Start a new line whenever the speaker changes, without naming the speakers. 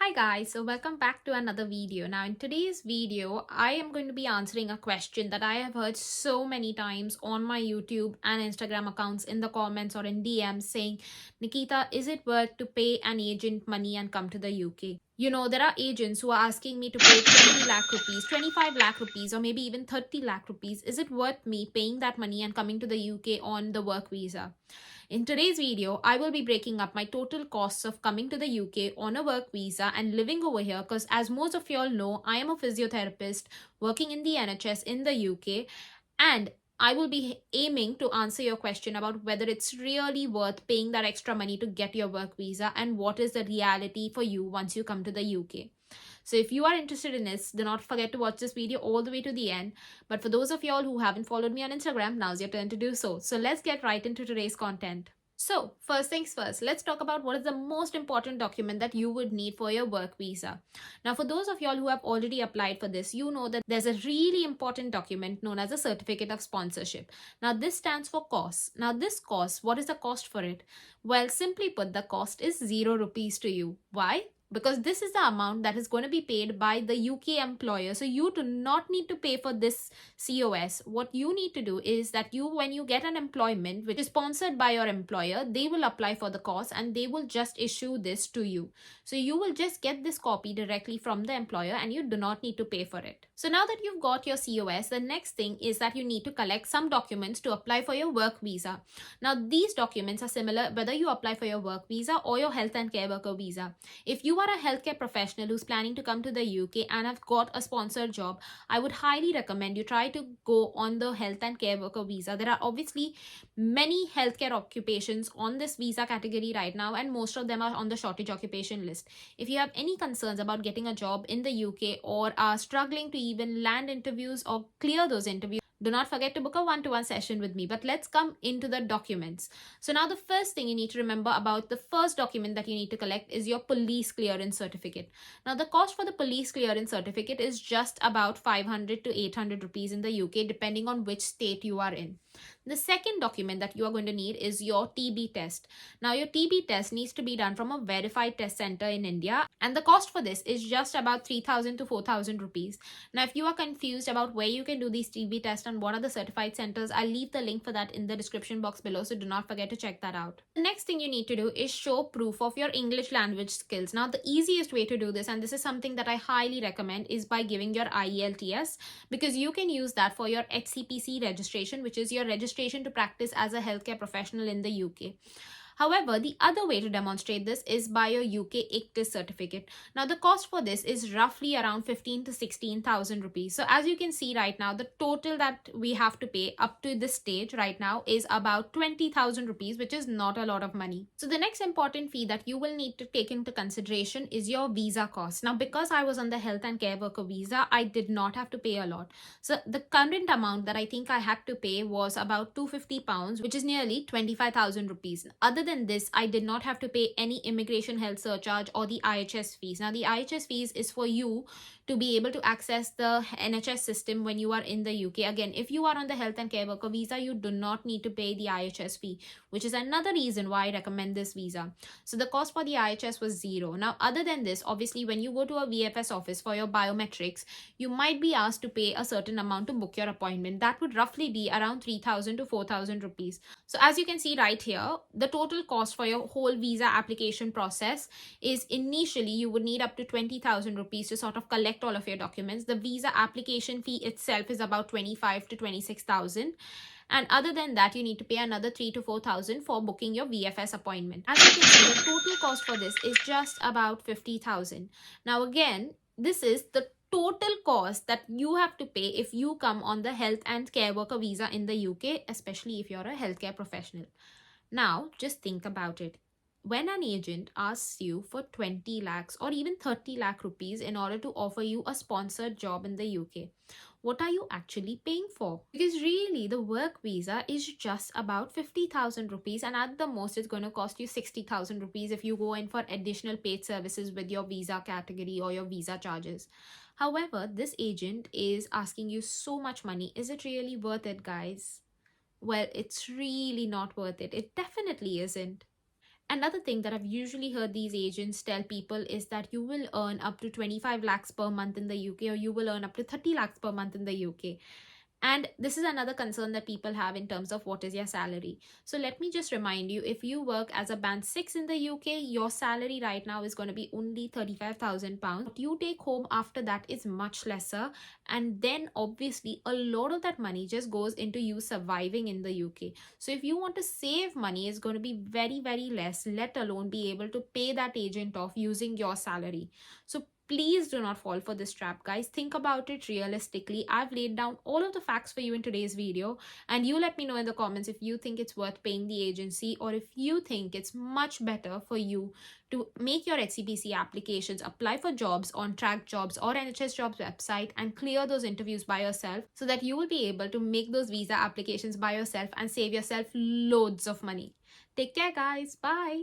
Hi guys, so welcome back to another video. Now in today's video, I am going to be answering a question that I have heard so many times on my YouTube and Instagram accounts in the comments or in DMs saying, Nikita, is it worth to pay an agent money and come to the UK? You know, there are agents who are asking me to pay 20 lakh rupees, 25 lakh rupees, or maybe even 30 lakh rupees. Is it worth me paying that money and coming to the UK on the work visa? In today's video, I will be breaking up my total costs of coming to the UK on a work visa and living over here because as most of you all know, I am a physiotherapist working in the NHS in the UK, and I will be aiming to answer your question about whether it's really worth paying that extra money to get your work visa and what is the reality for you once you come to the UK. So if you are interested in this, do not forget to watch this video all the way to the end. But for those of y'all who haven't followed me on Instagram, now's your turn to do so. So let's get right into today's content. So, first things first, let's talk about what is the most important document that you would need for your work visa. Now, for those of y'all who have already applied for this, you know that there's a really important document known as a certificate of sponsorship. Now, this stands for cost. Now, this cost, what is the cost for it? Well, simply put, the cost is 0 rupees to you. Why? Because this is the amount that is going to be paid by the UK employer. So you do not need to pay for this COS. What you need to do is that when you get an employment which is sponsored by your employer, they will apply for the course and they will just issue this to you. So you will just get this copy directly from the employer and you do not need to pay for it. So now that you've got your COS, the next thing is that you need to collect some documents to apply for your work visa. Now these documents are similar whether you apply for your work visa or your health and care worker visa. If you are a healthcare professional who's planning to come to the UK and have got a sponsored job, I would highly recommend you try to go on the health and care worker visa. There are obviously many healthcare occupations on this visa category right now, and most of them are on the shortage occupation list. If you have any concerns about getting a job in the UK or are struggling to even land interviews or clear those interviews, do not forget to book a one-to-one session with me. But let's come into the documents. So now the first thing you need to remember about the first document that you need to collect is your police clearance certificate. Now the cost for the police clearance certificate is just about 500 to 800 rupees in the UK, depending on which state you are in. The second document that you are going to need is your TB test. Now your TB test needs to be done from a verified test center in India, and the cost for this is just about 3000 to 4000 rupees. Now if you are confused about where you can do these TB tests and what are the certified centers, I'll leave the link for that in the description box below, so do not forget to check that out. The next thing you need to do is show proof of your English language skills. Now the easiest way to do this, and this is something that I highly recommend, is by giving your IELTS, because you can use that for your HCPC registration, which is your registration to practice as a healthcare professional in the UK. However, the other way to demonstrate this is by your UK ICTIS certificate. Now, the cost for this is roughly around 15 to 16,000 rupees. So, as you can see right now, the total that we have to pay up to this stage right now is about 20,000 rupees, which is not a lot of money. So, the next important fee that you will need to take into consideration is your visa cost. Now, because I was on the health and care worker visa, I did not have to pay a lot. So, the current amount that I think I had to pay was about £250, which is nearly 25,000 rupees. Other than this, I did not have to pay any immigration health surcharge or the IHS fees. Now, the IHS fees is for you to be able to access the NHS system when you are in the UK. Again, if you are on the health and care worker visa, you do not need to pay the IHS fee, which is another reason why I recommend this visa. So the cost for the IHS was zero. Now, other than this, obviously, when you go to a VFS office for your biometrics, you might be asked to pay a certain amount to book your appointment. That would roughly be around 3000 to 4000 rupees. So as you can see right here, the total cost for your whole visa application process is initially you would need up to 20,000 rupees to sort of collect all of your documents. The visa application fee itself is about 25 to 26,000. And other than that, you need to pay another 3 to 4,000 for booking your VFS appointment. As you can see, the total cost for this is just about 50,000. Now again, this is the total cost that you have to pay if you come on the health and care worker visa in the UK, especially if you're a healthcare professional. Now, just think about it. When an agent asks you for 20 lakhs or even 30 lakh rupees in order to offer you a sponsored job in the UK, what are you actually paying for? Because really, the work visa is just about 50,000 rupees, and at the most, it's going to cost you 60,000 rupees if you go in for additional paid services with your visa category or your visa charges. However, this agent is asking you so much money. Is it really worth it, guys? Well, it's really not worth it. It definitely isn't. Another thing that I've usually heard these agents tell people is that you will earn up to 25 lakhs per month in the UK, or you will earn up to 30 lakhs per month in the UK. And this is another concern that people have in terms of what is your salary. So let me just remind you, if you work as a band 6 in the UK, your salary right now is going to be only £35,000. What you take home after that is much lesser. And then obviously a lot of that money just goes into you surviving in the UK. So if you want to save money, it's going to be very, very less, let alone be able to pay that agent off using your salary. So please do not fall for this trap, guys. Think about it realistically. I've laid down all of the facts for you in today's video, and you let me know in the comments if you think it's worth paying the agency, or if you think it's much better for you to make your HCPC applications, apply for jobs on Track Jobs or NHS Jobs website, and clear those interviews by yourself, so that you will be able to make those visa applications by yourself and save yourself loads of money. Take care, guys. Bye.